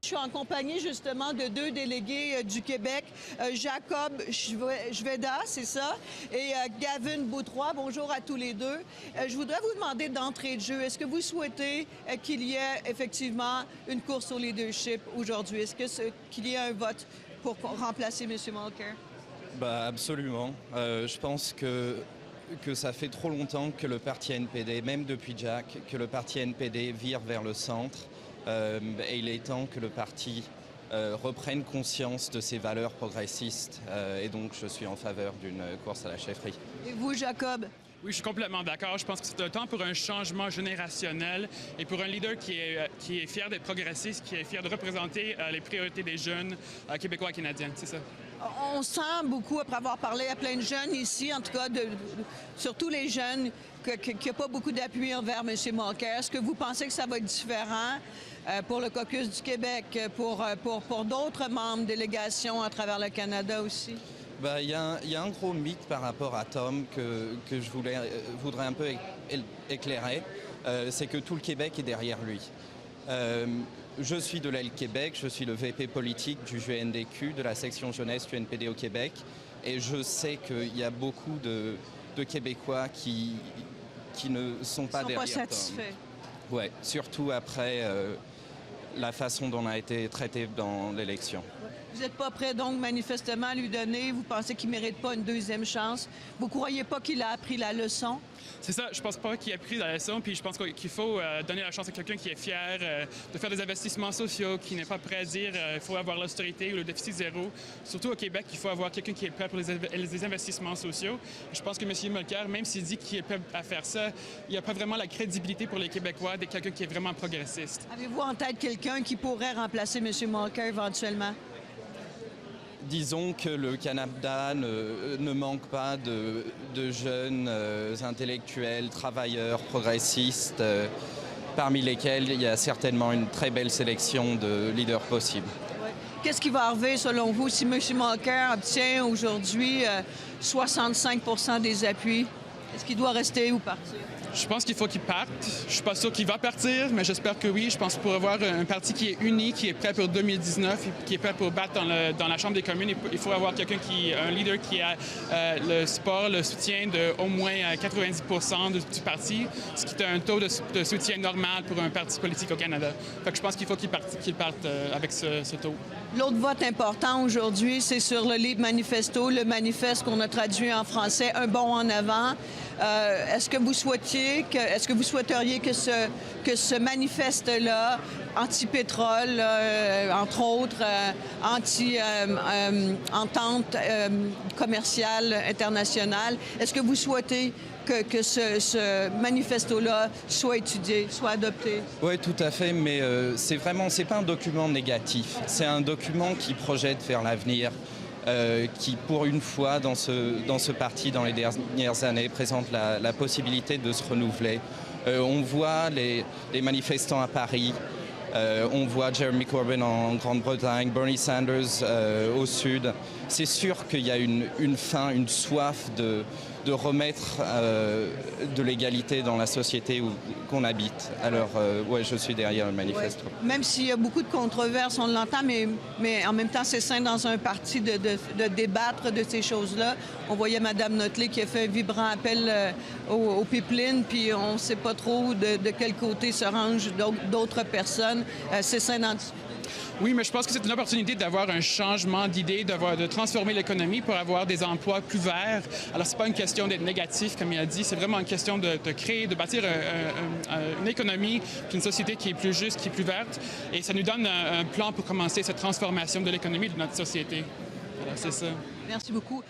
suis en compagnie justement de deux délégués du Québec, Jacob Schweda, c'est ça, et Gavin Boutroy. Bonjour à tous les deux. Je voudrais vous demander d'entrée de jeu, est-ce que vous souhaitez qu'il y ait effectivement une course au leadership aujourd'hui? Est-ce qu'il y ait un vote pour remplacer M. Mulcair? Absolument. Je pense que ça fait trop longtemps que le parti NPD, même depuis Jack, que le parti NPD vire vers le centre. Et il est temps que le parti reprenne conscience de ses valeurs progressistes. Et donc, je suis en faveur d'une course à la chefferie. Et vous, Jacob? Oui, je suis complètement d'accord. Je pense que c'est un temps pour un changement générationnel et pour un leader qui est fier d'être progressiste, qui est fier de représenter les priorités des jeunes québécois et canadiens. C'est ça. On sent beaucoup, après avoir parlé à plein de jeunes ici, en tout cas, surtout les jeunes, qu'il n'y a pas beaucoup d'appui envers M. Mulcair. Est-ce que vous pensez que ça va être différent pour le caucus du Québec, pour d'autres membres de délégation à travers le Canada aussi? Il y a un gros mythe par rapport à Tom que je voudrais un peu éclairer. C'est que tout le Québec est derrière lui. Je suis de l'aile Québec, je suis le VP politique du GNDQ, de la section jeunesse du NPD au Québec. Et je sais qu'il y a beaucoup de Québécois qui ne sont pas derrière Tom. Pas satisfaits. Ouais, surtout après la façon dont on a été traité dans l'élection. Vous n'êtes pas prêt, donc, manifestement, à lui donner. Vous pensez qu'il ne mérite pas une deuxième chance. Vous ne croyez pas qu'il a appris la leçon? C'est ça, je pense pas qu'il a appris la leçon, puis je pense qu'il faut donner la chance à quelqu'un qui est fier de faire des investissements sociaux, qui n'est pas prêt à dire qu'il faut avoir l'austérité ou le déficit zéro. Surtout au Québec, il faut avoir quelqu'un qui est prêt pour les investissements sociaux. Je pense que M. Mulcair, même s'il dit qu'il est prêt à faire ça, il n'y a pas vraiment la crédibilité pour les Québécois de quelqu'un qui est vraiment progressiste. Avez-vous en tête quelqu'un qui pourrait remplacer M. Mulcair éventuellement? Disons que le Canada ne manque pas de jeunes intellectuels, travailleurs, progressistes, parmi lesquels il y a certainement une très belle sélection de leaders possibles. Qu'est-ce qui va arriver, selon vous, si M. Mulcair obtient aujourd'hui 65 % des appuis? Est-ce qu'il doit rester ou partir? Je pense qu'il faut qu'il parte. Je suis pas sûr qu'il va partir, mais j'espère que oui. Je pense pour avoir un parti qui est uni, qui est prêt pour 2019, qui est prêt pour battre dans la Chambre des communes, il faut avoir quelqu'un un leader qui a le support, le soutien de au moins 90 % du parti, ce qui est un taux de soutien normal pour un parti politique au Canada. Fait que je pense qu'il faut qu'il parte avec ce taux. L'autre vote important aujourd'hui, c'est sur le Libre Manifesto, le manifeste qu'on a traduit en français, Un bond en avant. Est-ce que vous souhaiteriez que ce manifeste-là, anti-pétrole, entre autres, anti-entente commerciale internationale, est-ce que vous souhaitez que ce manifesto-là soit étudié, soit adopté? Oui, tout à fait, mais c'est pas un document négatif. C'est un document qui projette vers l'avenir. Qui, pour une fois, dans ce parti, dans les dernières années, présente la possibilité de se renouveler. On voit les manifestants à Paris, on voit Jeremy Corbyn en Grande-Bretagne, Bernie Sanders au sud. C'est sûr qu'il y a une faim, une soif de remettre de l'égalité dans la société qu'on habite. Alors, ouais, je suis derrière le manifeste. Ouais. Même s'il y a beaucoup de controverses, on l'entend, mais en même temps, c'est sain dans un parti de débattre de ces choses-là. On voyait Mme Notley qui a fait un vibrant appel aux pipelines, puis on ne sait pas trop de quel côté se rangent d'autres personnes. C'est sain d'en discuter. Oui, mais je pense que c'est une opportunité d'avoir un changement d'idée, de transformer l'économie pour avoir des emplois plus verts. Alors, c'est pas une question d'être négatif, comme il a dit, c'est vraiment une question de créer, de bâtir une économie, une société qui est plus juste, qui est plus verte. Et ça nous donne un plan pour commencer cette transformation de l'économie de notre société. Alors, c'est ça. Merci beaucoup.